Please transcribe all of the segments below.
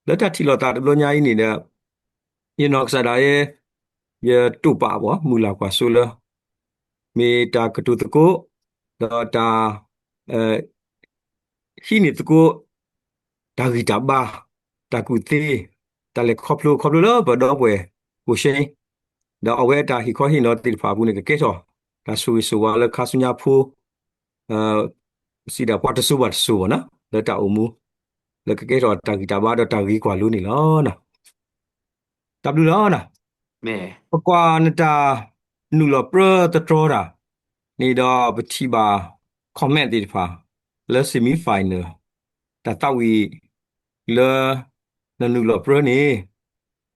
แล้วถ้าที่เราตัดรถย้ายนี่เนี่ยยันนอกสดายยตุป่าบ่มูลากว่าสุลมีตากระตุตะโกแล้วตาเอ่อที่นี่ตะโกตากิจาบาตากุเตตาเล็กครอบครัวแล้วบ่ดอกเวกูเชยดอกเอาไว้ตาฮิคอฮินอติดฟ้าบุญเนี่ยก็เกจอตาสุวาแล้วคาสุญญาพูเอ่อสีดาควาตสุวัตสุวนะแล้วตาอุมูแล้วก็เกจอตากิจาบาดตากิกว่าลุนี่ล้อนะตับดูล้อนะ แม่ปกวานตานูลอเปรตะโตรานี่ดอปฏิบาคอมเมนต์ดีฟ้าแล้วเซมิไฟเนอร์แต่ตาวีเลนนูลอเปรนี่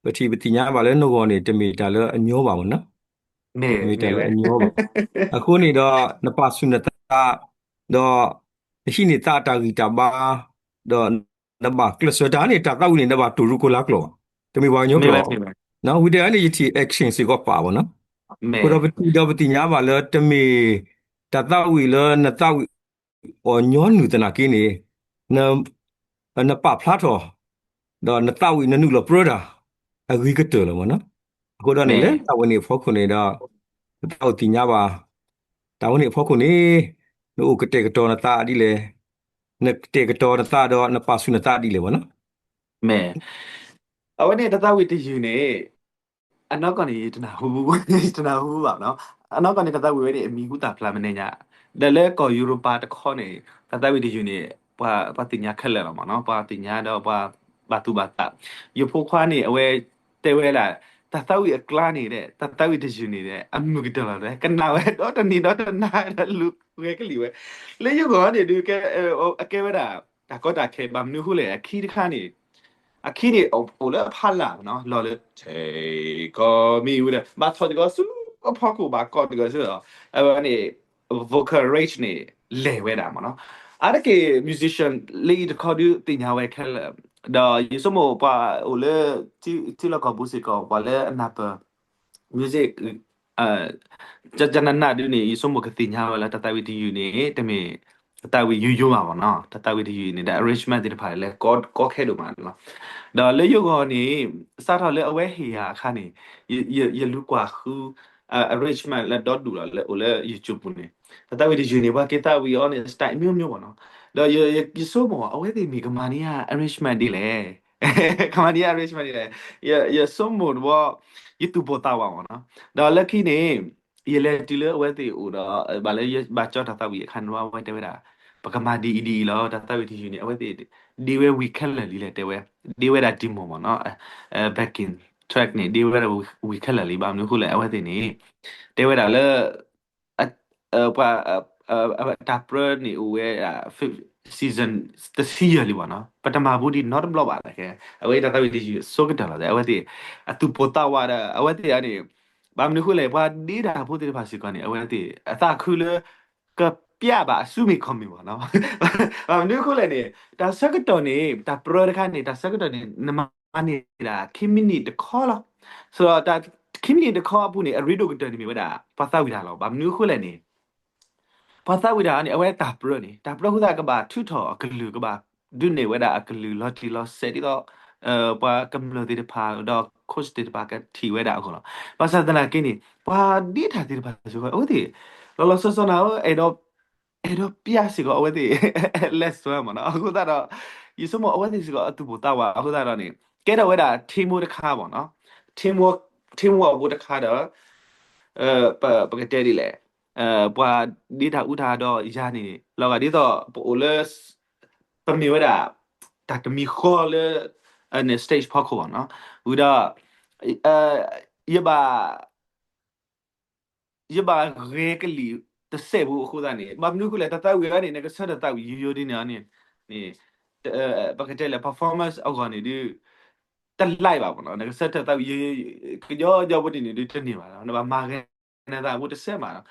ปฏิญาบาเลนโนกอนี่จะมีแต่ละอันโยบามันนะแม่มีแต่แม่เว้ย ละอันโยบาအခုนี่ดอนปาสุนตาดอที่นี่ตาตากีตาบาดอนบากลสตานี่ตาตาวีนี่นบาตูรุโกลักโลจะมีวางโยกโลแม่เว้ยแม่เว้ยนะวิธีอันนี้ที่แอคชั่นสิก็ป่าวนะ แม่ကိုတော့ပတိတော့ပတိညာပါလေတမေတတဝီလေနတဝီအောညောနုတနာကင်းနေနနပဖလာတော့တော့နတဝီနနုလပရဒါအဂိကတော်လောမနော်ကိုတော့နေแม่လေတဝနေဖောခုနေတော့တောက်တိညာပါတဝနေဖောခုနေနို့ကတဲ့ကတော်နတာဒီလေနတဲ့ကတော်နတာတော့နပါဆုနတာဒီလေဘောနော်แม่เอาไว้เนี่ยตาตาวิทยูเนี่ยอันนั้นก่อนนี่ตนาหูตนาหูแบบเนาะอันนั้นก่อนนี่ตาตาวิไว้เนี่ยมีกูตาพลามันเนี่ยเดี๋ยวเลิกก็ยุโรปาตะข้อเนี่ยตาตาวิทยูเนี่ยปาติญญาขึ้นเลยหรอมั้งเนาะปาติญญาเดาปาบาตุบาตะอยู่พวกควานี่เอาไว้เตเวล่ะตาตาวิกลานี่เนี่ยตาตาวิทยูนี่เนี่ยอันมุกิตลอดเลยกันนาเว้ยดอตนี่ดอตนาลุกเว้ยก็หลีเว้ยแล้วอยู่ก่อนเนี่ยดูแกแกเว้ยด่าแต่ก็ด่าแค่บำนึกหูเลยขี้ที่ข้านี่ akini ole phala no lo le che ko mi u de ba tho de ko su ko pho ko ba ko de ko su a ni vocal range ni le we da ma no a ke musician lead ko du ti nya we khel da yi so mo pa ole ti la ko bu si ko ba le na pa music จะนันนาดูนี่สมมุติกติญญาเวลาตาตาวิธีอยู่นี่แต่มีตาตาวิอยู่มาบ่เนาะตาตาวิธีอยู่นี่แต่ arrangement ที่ผ่านแล้วก็แค่ดูมาเนาะดอเลยอยู่ก่อนนี่สาทอเลยเอาไว้เฮียค่ะนี่อย่ารู้กว่าคือarrangement และดอทดูแล้วโอเลย YouTube นี่ตาตาวิธีอยู่นี่ว่ากีตาร์วิออนนี่สไตล์မျိုးบ่เนาะดออย่าสมมุติเอาไว้ที่มีกำมานี่ arrangement ดีแหละกำมานี่ arrangement ดีแหละอย่าสมมุติว่า YouTube ပေါ်တာပါဘောနော်ဒါလက်ခိနေရလေတီလေဝဲတီဦးတော့ဗာလေဘာကြောတာတာဝီခန်ဝဝဲတဲဝဲတာပကမာဒီလောတာတာဝီတီယူနေအဝဲတီဒီဝဲဝီခက်လေလီလေတဲဝဲဒီဝဲတာဒီမောဘောနော်back in track နေဒီဝဲတာဝီခက်လေလီဘာမျိုးခုလေအဝဲတီနေတဲဝဲတာလေပါတာပရနေဦးဝဲseason တစီရလီဘောနော်ပထမဘူးဒီ not block ပါလေခဲအဝဲတာတာဝီတီယူဆိုကတယ်လားအဝဲတီအတူပေါ်တာဝါအဝဲတီအနေဘာမလို့ခုလေဘာဒီတာဖို့တဲ့ပါစီကနေအဝဲတီအသာခုလေကပြပါစုမိခွန်မီပေါ့နော်ဘာမလို့ခုလေနေတာစကတော်နေတာပရခါနေတာစကတော်နေနမနေတာခိမီနီတခေါ်လားဆိုတော့ဒါခိမီနီတခေါ်ဘူးနေအရီဒိုကတော်နေမြဝတာပါသဝိတာလောက်ဘာမလို့ခုလေနေภาษาวิดานี่เอาไว้ตาเปรอะนี่ตาเปรอะคือตากะบาทุทอกะลือกะบาดุเนเวดาอะกะลือลอติลอเซติก็ปากำลอติตะพาดอกโคสติตะพากะทีเวดาอะคนภาษาตะนากินี่ปาดิทาติตะพาสุก็โอติลอลอซอซอนาเอดอปิอาสิก็โอติเลสตัวมะเนาะအခုတော့ยูสมอโอติสิก็อตุโบตาวาအခုတော့นี่แกดเวดาทีโมตะคาบ่เนาะทีโมบ่ตะคาดอปะกะเตดิแหละ ပွာဒီတာဥထာတော့ယာနေလောကဒီတော့ပိုလစပမီဝဒတာတမီခေါ်လေအနေ stage ဖောက်ခေါ်နော်ဥဒါအဲယဘာရေကလီတဆေဘူးခုဒါနေမမနုကလေတတဝီကနေကဆတ်တတဝီယူဒီနေနေပကတဲ့လေ performance အောက်ကနေဒီတက်လိုက်ပါဘောနော်ကဆတ်တတဝီကြောဘတ်နေဒီတနေပါနော်ဘာမာခဲနေတာဘူးတဆေမှာနော်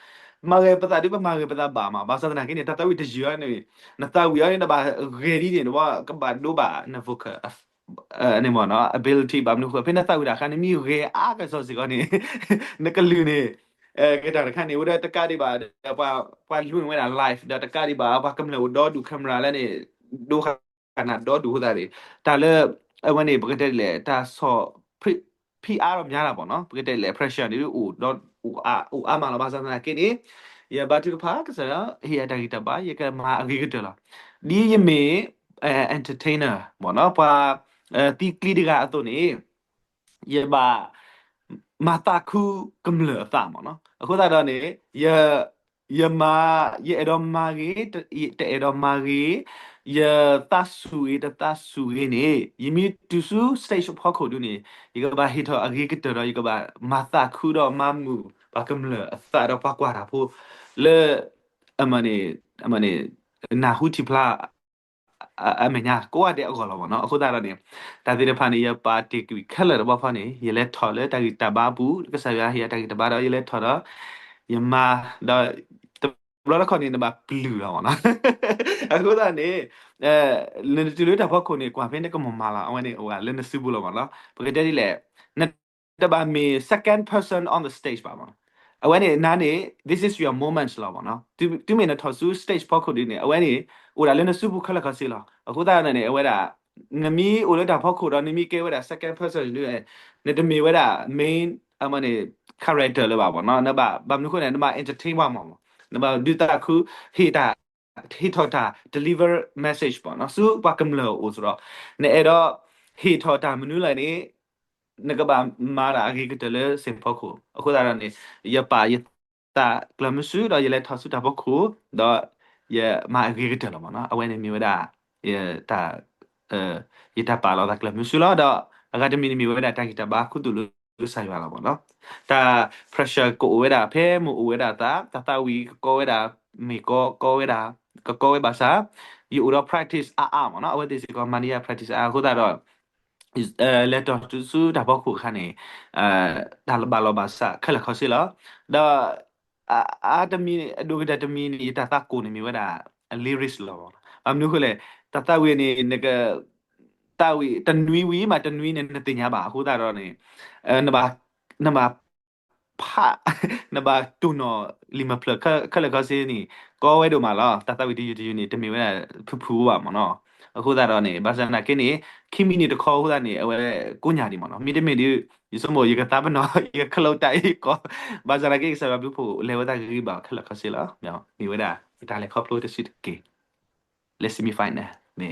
mage pata di pa mage pata ba ma ba sa na kini tatawi de jua ni na tawi ya na ba ready ni wa ka ba do ba na voka ni mo no ability ba nu ko pe na tawi da kan mi re a ka so si ko ni na ka lu ni cái đó là khả năng udah teka di ba pa lu ni na live da teka di ba pa kam le do du camera la ni do khana do du da di ta le when they get le ta so PR တော့များတာပေါ့နော်ဘယ်တဲ့လေ pressure တွေဦးတော့ဦးအမလာပါစနာကိနေရဘာတူဖာကစားဟီအတာဂီတပါရကမာအဂီကတလာဒီယမေentertainer ပေါ့နော်ပါတီကလီဒီကအတော့နေရပါမာတာခုကမလအသမနော်အခုသာတော့နေရရမာရအတော်မာကြီးတဲ့တော်မာကြီးရတဆူရတဆူရနေယမီတူဆူ stage ဖောက်ခုဒူနေရကဘာဟီတော့အဂီကတတော့ရကဘာမာတာခုတော့မမူဘာကမလအသတော့ပါကွာတာဖို့လေအမနေနာဟူတီပလာအမညာကိုရတဲ့အကောလောပေါ့နော်အခုသာတော့နေဒါဒီဖာနေရပါတီကခက်လာတော့ဖာနေရလဲထော်လဲတာဂီတဘာဘူးကစားရဟီတာဂီတဘာတော့ရလဲထော်တော့ယမတော့ဘလောခေါနေနဘာပလူတော့နော်အခုသာနေလင်းတူလို့တာဖောက်ခုနေကွာဖင်းတကမမလာအဝနေဟိုကလင်းစုဘူးလို့ပေါ့နော်ဘယ်ကတည်းကလဲနတဘာမီ second person on the stage ပါမှာအဝနေနာနေ this is your moment လောက်ပေါ့နော်သူမင်းတော့ဆူ stage ဖောက်ခုဒီနေအဝနေဟိုဒါလင်းစုဘူးခက်လက်ခစီလောက်အခုသာနေအဝဒါငမီဟိုလည်းတာဖောက်ခုတော့နမီကဲဝဒါ second person နေတမီဝဒါ main အမနေ character လို့ပါပေါ့နော်နဘာဘာမျိုးခုနေနဘာ entertain ပါမှာနဘာဒူတာခုဟီတာဟီထော်တာ deliver message ပေါ့နော်စုဘာကမလို့ဆိုတော့နေအဲ့တော့ဟီထော်တာမနူးလိုက်နေနကဘာမာရာဂီကတလေစင်ဖို့ခုအခုဒါနေရပါရတာကလမစုတော့ရလက်ထော်စုတာဖို့ခုတော့ရမာဂီကတလောမနော်အဝဲနေမြေဝဒါရတာရတာပါလာကလမစုလာတော့အကဒမီမြေဝဒါတာဂီတာဘာခုတူလူဆိုင်ပါလာပေါ့နော်တာ pressure ကိုဝဲတာဖဲမူဝဲတာတာဝီကိုဝဲတာမီကိုဝဲတာကိုဝဲပါစာယူတော့ practice မနော်အဝဲဒီစီကမနီယာ practice ခုဒါတော့let us to su da ba khu khane da ba lo ba sa khala khosi la da a mi do ga mi ni ta ta ko ni mi wa da lyrics lo am nu ko le ta wi ni ne ga ta wi tan nui wi ma tan nui ne ne tin ya ba khu da ro ni na ba pa na ba tu no lima plug khala khosi ni ko we do ma la ta wi di ni te mi wa phu ba ma no အခုသာတော့နေဘာသာနာကင်းနေခိမီနေတခေါ်ဟိုကနေအဝဲကိုညာဒီမနော်မိတမင်ဒီဒီစမောရကတာဘနော်ရခလောက်တိုင်ကောဘာသာနာကိစ္စဘာဘူးဖို့လေဝတာကိဘာခလခစီလာမြောမိဝဒါဒါလေခေါပလို့တစီတကေ let's me find နေ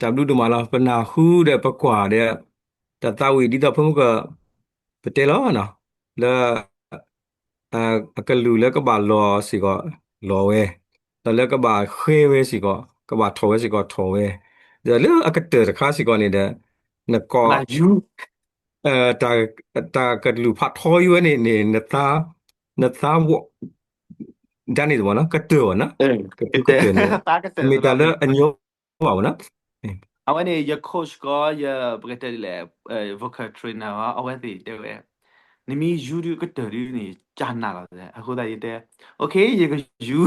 ดับดูดูมาแล้วปนาหูเดปกว่าเดแต่ตาวีดีต่อเพิ่มก็ปเตลอเนาะแล้วอ่ากะลูแล้วก็บาลอสิก็ลอเวแล้วก็บาเขเวสิก็บาทอเวสิก็ทอเวเดี๋ยวแล้วอากะเตอร์ค่าสิก็นี่เดนก็ဘာယူ เอ่อตากะลูพัดทออยู่นี่นตาวดานี่ตัวเนาะกะเตอร์เนาะกะကตุกะတဲ့เตอร์เนี่ยတာကတဲ့มีဆိုတော့แต่ละอันยอว่าเนาะ အဝဲနေရ coach ကရဘကတဲ့လေvocal trainer အဝဲတည်တဲ့နမီယူရီကတဲ့ရီနေဂျာနာလာတဲ့အခုတည်းတဲ့ okay ရေကယူ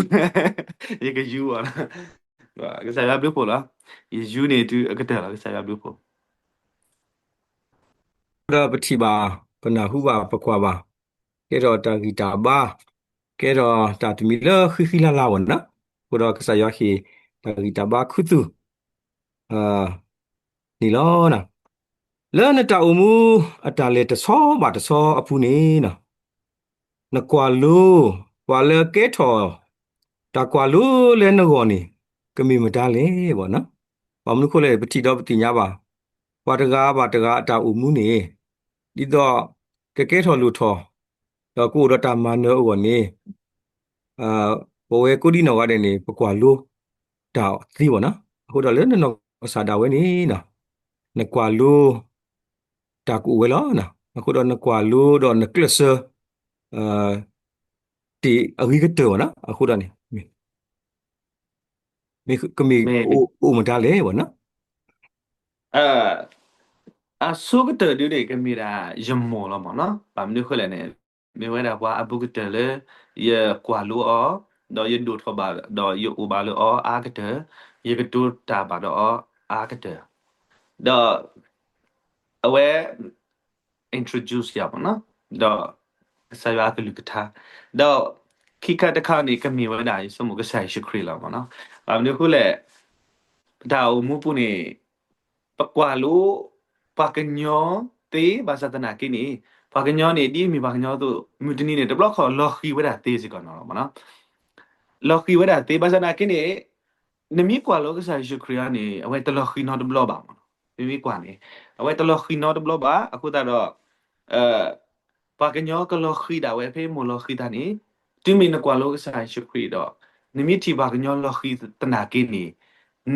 ရေကယူอ่ะကစားရဘလို့ပို့လားယူနေတူကတဲ့လားကစားရဘလို့ပို့ da pati ba pana hu ba pakwa ba ke ro ta gita ba ke ro ta tmi lo khi la wa na ko ro ka sa ya khi ta gita ba khu tu ah ni lo na le na ta umu ata le ta so ba ta so apu ni na na kwa le ke tho ta kwa lu le na go ni ka mi ma da le bo na ba mu ko le pati do pati nya ba ba ta ga ta umu ni ဒီတော့ကဲထော်လူထော်တော့ကိုရတာမနောဝနေအာဘဝဲကိုဒီနောကတဲ့နေပကွာလို့တောက်သီးပေါ့နော်အခုတော့လည်းနော်စာတာဝဲနေနော်နကွာလို့တာကူဝဲလောနော်အခုတော့နကွာလို့တော့နကလစအာတီအဂီကတောနော်အခုတော့နေမိကမီမေအိုမတားလေပေါ့နော်အာဆုကတဲ့ဒီလေကမီရာယမောလာမနော်ဘာမလို့ခလဲနေမေဝဲတာကွာအပုကတဲ့လေရကွာလို့အော်တော့ရဒုထဘာတော့ရဥပါလို့အော်အာကတဲ့ရကတူတာပါတော့အော်အာကတဲ့တော့အဝဲ introduce ရပါနော်တော့ဆရာကလူကထားတော့ခိကတခါနေကမီဝဲတာစမှုကဆိုင်ရှိခရီလာမနော်ဘာမလို့ခလဲ ดาวมูปุนี่ปกว่าลูปากญอเตบาสตนากินี่ปากญอนี่ดีมีปากญอตัวมุดนี่เนี่ยตบล็อกขอล็อกคีไว้ได้เตสิก่อนเนาะเนาะล็อกคีไว้ได้เตบาสนากินี่นมีกว่าโลกสายชุครียนี่เอาไว้ตล็อกคีนอตบล็อกบ้างนมีกว่านี่เอาไว้ตล็อกคีนอตบล็อกบ้าအခုတော့เอ่อปากญอกล็อกคีได้เว้เพ่โมล็อกคีตานี่ที่มีนกว่าโลกสายชุครีดอกนมีที่ปากญอล็อกคีตนากินี่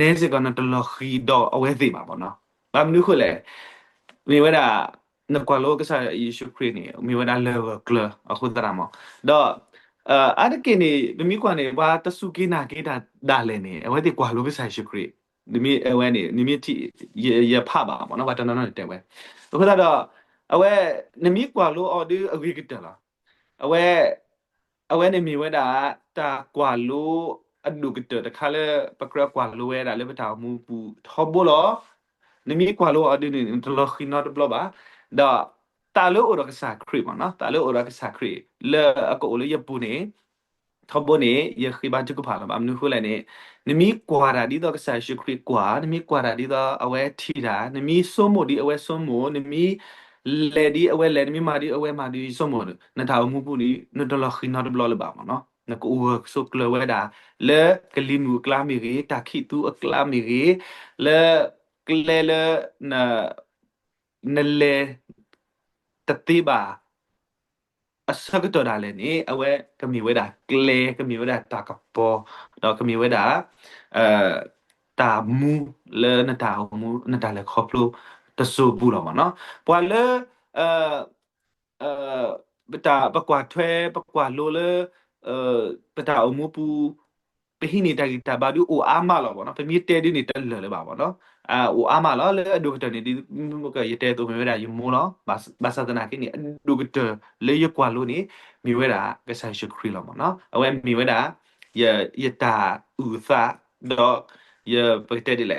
နေစကနတလခီတော့အဝဲသိမှာပေါ့နော်။ဘာမလို့ခလဲ။မိဝဒနကွာလောကစားယေရှုခရစ်နေမိဝဒလေဝကလအခုတရမ။တော့အဲ့ဒါကိနေမိကွာနေဘာတဆုကိနာကိတာဒါလည်းနေအဝဲဒီကွာလောကစားယေရှုခရစ်ဒီမိအဝဲနေနိမိတိရဖပါပေါ့နော်ဘာတနော်နော်တဲ့ဝဲ။အခုတော့အဝဲနိမိကွာလောအော်ဒီအဝေကတလား။အဝဲနေမိဝဒတာကွာလောအဒုကတတခါလေပကရကွာလိုဝဲတာလေပတာမူပူထောဘောလောနမီကွာလိုအဒင်းတလခိနတ်ဘလဘာဒါတာလိုအော်ရကစားခရီမနော်တာလိုအော်ရကစားခရီလေအကိုလိုရပူနေထောဘောနေရခိဘာချကဖာလဘာမနုခလဲနေနမီကွာရာဒီတော့ကစားရှိခရီကွာနမီကွာရာဒီတော့အဝဲထီတာနမီစုံမိုဒီအဝဲစုံမိုနမီလေဒီအဝဲလေနမီမာဒီအဝဲမာဒီစုံမိုနထာမူပူနီနတလခိနတ်ဘလလဘာမနော်နကူဆုကလဝဲတာလေကလီနူကလာမီရီတာခိတူအကလာမီရီလေကလေလေနလေတတိဘာအစကတော်ဒါလည်းနေအဝဲကမီဝဲတာကလေကမီဝဲတာတာကပေါ်တော့ကမီဝဲတာအဲတာမူလေနတာမူနတာလေခေါပလိုတဆူဘူးတော့မနော်ပွာလေအဲဘတာပကွာထွဲပကွာလိုလေပတာအမှုပူပဟိနေတာဂီတာဘာဒူအိုအာမလောဘောနော်ပမီတဲဒီနေတက်လေပါဘောနော်အိုအာမလောလေဒုကတနေဒီမကရတဲတူမဝဲတာယမိုလောဘာသာတနာကိနေဒုကတလေရကွာလို့နေမီဝဲတာကဆိုင်ရှခရီလောဘောနော်အဝဲမီဝဲတာရတာဥသာတော့ရပတဲဒီလေ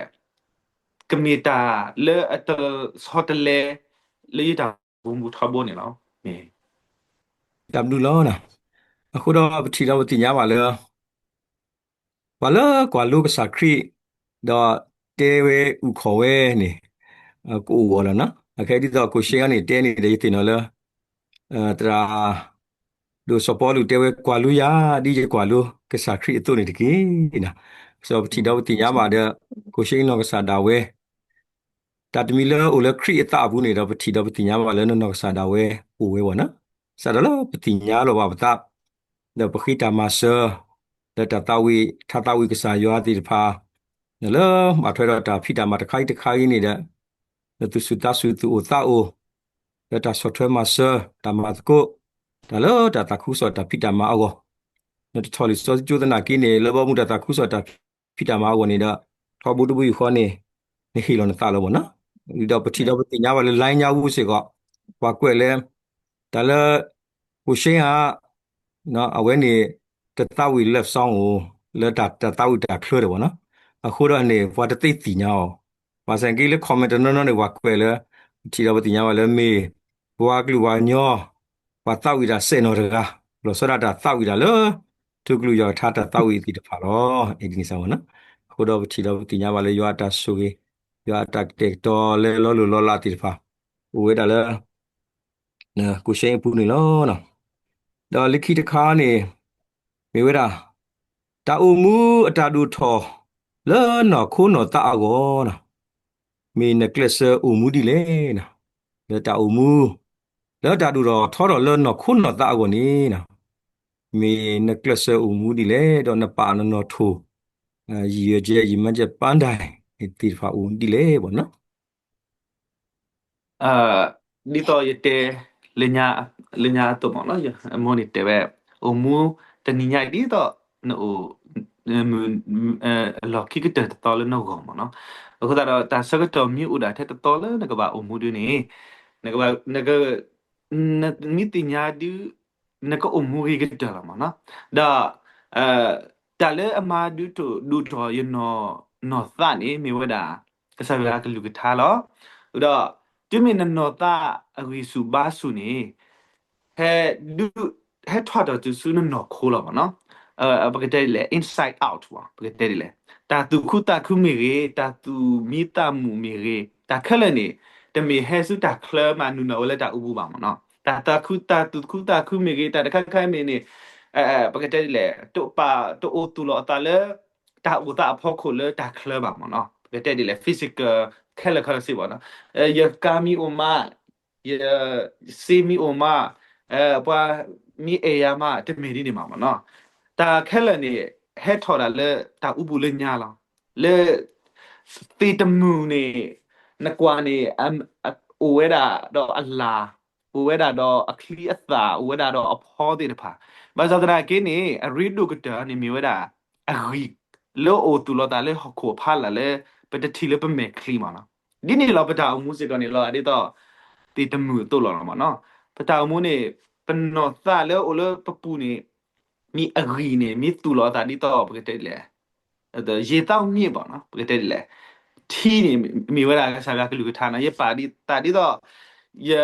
ကမီတာလေအတဆောတလေလေတာဘူမူထဘောနေလောမီ ดับดูล้อนะအခုတော့ပထီတော့တင်ညာပါလေဘာလဲကွာလူကစားခရီတော့တဲဝဲဥခေါ်ဝဲနေကိုဝလာနော်အခက်ဒီတော့ကိုရှင်းကနေတဲနေတယ်တင်တော့လေတရာဒိုစပေါ်လူတဲဝဲကွာလူရဒီjeကွာလူကစားခရီအတူနေတကေနာဆိုပထီတော့တင်ညာပါတဲ့ကိုရှင်းတော့ကစားတာဝဲတတ်မီလေအိုလေခရီအတာဘူးနေတော့ပထီတော့တင်ညာပါလေနော်ကစားတာဝဲဟိုဝဲပေါ့နော်စားတော့ပတင်ညာလောပါပတာတော့ပခိတာမဆာတဲ့တတဝီထတဝီကစားယောတိတဖာနော်လေမထွဲတော့တာဖိတာမတခိုက်တခိုက်နေတဲ့သူစုတဆူသူအတာအိုတဲ့တဆော့ထွဲမဆာတမတ်ကိုဒါလို့တတခုစောတဖိတာမအောနော်ထော်လီစောကျိုးဒနာကိနေလောဘမှုတတခုစောတဖိတာမအောနေတော့ထော်ဘူးတဘူးခေါ်နေခီလောနေတာလောဘောနော်ဒီတော့ပတိတော့ပညာပါလေလိုင်းညာဘူးစေကောဘာကွက်လဲဒါလည်းကိုရှင်းကနော်အဝဲနေတတဝီလက်ဆောင်ကိုလက်တာတတဝီတာခလို့တယ်ဗောနော်အခုတော့နေဘာတသိတိညာအောင်ဘာစံကြီးလေ comment နော်နေဘာကွယ်လဲဒီတော့တိညာပါလေမေဘွားကလူဝါညောဘာတဝီတာစေနော်တကားလို့ဆိုရတာတဝီတာလောသူကလူရောထားတာတဝီတိတဖာတော့အဲ့ဒီဆောင်နော်အခုတော့ဒီတော့တိညာပါလေရွာတာဆူကြီးရွာတာတက်တော်လေလောလာတိတဖာဝဲတာလေနော်ကိုရှင်းပူနေလောနော်တော့လိခိတခါနေမေဝဲတာတာအုံမူအတာဒူထောလောနော်ခိုးနော်တာအောနော်မေနကလစ်အုံမူဒီလေနော်လောတာအုံမူလောတာဒူတော့ထောတော့လောနော်ခိုးနော်တာအောနေနော်မေနကလစ်အုံမူဒီလေတော့နပါနော်ထိုရည်ရည်မကျပန်းတိုင်းဒီဖာအုံဒီလေပေါ့နော် dito yete linya to mo no ya mo ni tebe o mu taninya dito no lo ki ke to le no go mo no ko ta sa ke to mi u da the to le na ka ba o mu du ni na ka ba na ka mi tinya du na ka o mu ri ke ta mo no da ta le ama du to you no sa ni mi wa da ka sa ya ka lu ke tha lo da ဒီမင်းနော်တာအဝီစုဘာစုနေဟဲဒူဟဲထွတ်တော့သူစုနော်ခိုးလာပါနော်ပကတဲ့လေ inside out ပါပကတဲ့လေတ tu kuta kumire ta tu mita mu mire ta khala ne te me he su ta kla ma nu na ole ta ubu ba mo no ta kuta tu kuta kumire ta ka ka me ne ba ka te le to o tu lo ta le ta u ta pho ko le ta kla ba mo no ba te le physical khala si ba no ya kami o ma ya si mi o ma pa mi e ya ma te me ni ma mo no ta khela ni he thoda le ta ubu le nya la le ti tamu ni na kwa ni o weda do alla o weda do akli atha o weda do apho de pa ba za da ke ni a read do ka ta ni mi weda a ri lo o tu lo ta le ko pha la le pe ta thi le pe me kli ma na di ni lo pa ta mu se do ni lo a de to ti tamu to lo ma no pa ta mu ni pe no sa le o le pa pu ni mi agri ne mi tu lo ta di to pa te le da ye tao mi ba no pa te le thi ni mi wa da sa ga lu ta na ye pa di ta di to ye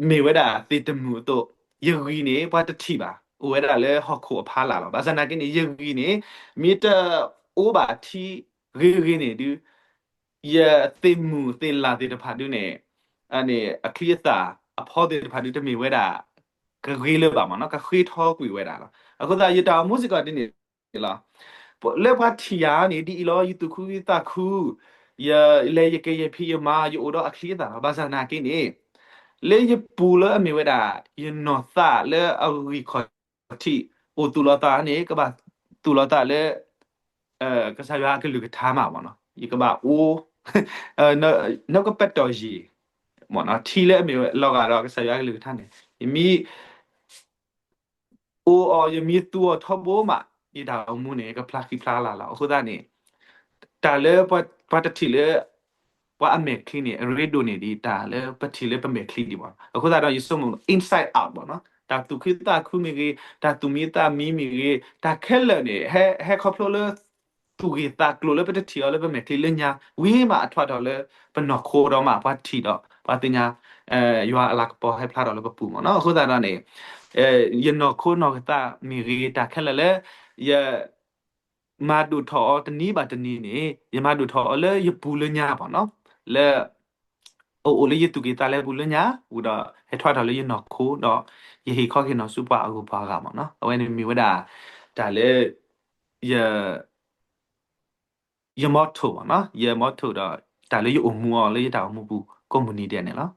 mi wa da ti te mu to ye ri ne pa ta thi ba o wa da le ho ko pha la ba sa na ke ni ye ri ne mi ta o ba thi ri ne du ye te mu te la te ta pha du ne ane akliata a pho de pha du te mi wa da ka ri le ba ma no ka khri tho kwi wa da အခုသာရတာမူစစ်ကတင်းနေလားလက်ဖတ်တီယာနေဒီလောယတုခုတခုရလေရကေရဖီယမာယိုတော့အခလီတာဘာသာနာကိနေလေရပူလအမေဝဒယနောသလေအဝီခေါ်တီအိုတူလတာနေကဘာတူလတာလေကစားရကလူကထားမှာပေါ့နော်ဒီကဘာအိုနောက်ကပက်တော်ကြီးမော်နော်ထီလေအမေလောကတော့ကစားရကလူကထားနေမီ โออยังมีตัวทอโบมาอีดาวมูเนี่ยก็พลาคิพลาลาละคือได้เนี่ยแต่เลยพอตัดทีเลยว่าอเมริกาเนี่ยเรดโดเนี่ยดีแต่เลยพอทีเลยเป็นอเมริกาดีบ่คือได้เราอยู่สมมุติ inside out บ่เนาะแต่ตุคือตาคือมีกีแต่ตุมีตามีกีแต่แค่เลยเนี่ยให้ครอบครัวเลยตุกีตากลัวเลยเป็นทีเลยเป็นอเมริกาเลยเนี่ยวิ่งมาอัดว่าเราเลยเป็นนอกโคเรามาพอทีเราพอทีเนี่ยอยู่อาลักพอให้พลาดเราเลยปุ๊บเนาะคือได้เราเนี่ย ยนอโคนอกตามีรีตาแค่ละเลยยามาดูทอตนี้บาตนี้นี่ยามาดูทอเลยยปูเลยญาป่ะเนาะเลยโอเลยยตุกีตาเลยปูเลยญาอุดาให้ทอดทอเลยยนอโคดอยาให้ข้อกินนอสุปะอุปากาป่ะเนาะเอาไว้ในมีวดาแต่เลยยายามอโถป่ะเนาะยามอโถดอแต่เลยยอมัวเลยยดาวมูปูก็มุนีเดียเนี่ยเนาะ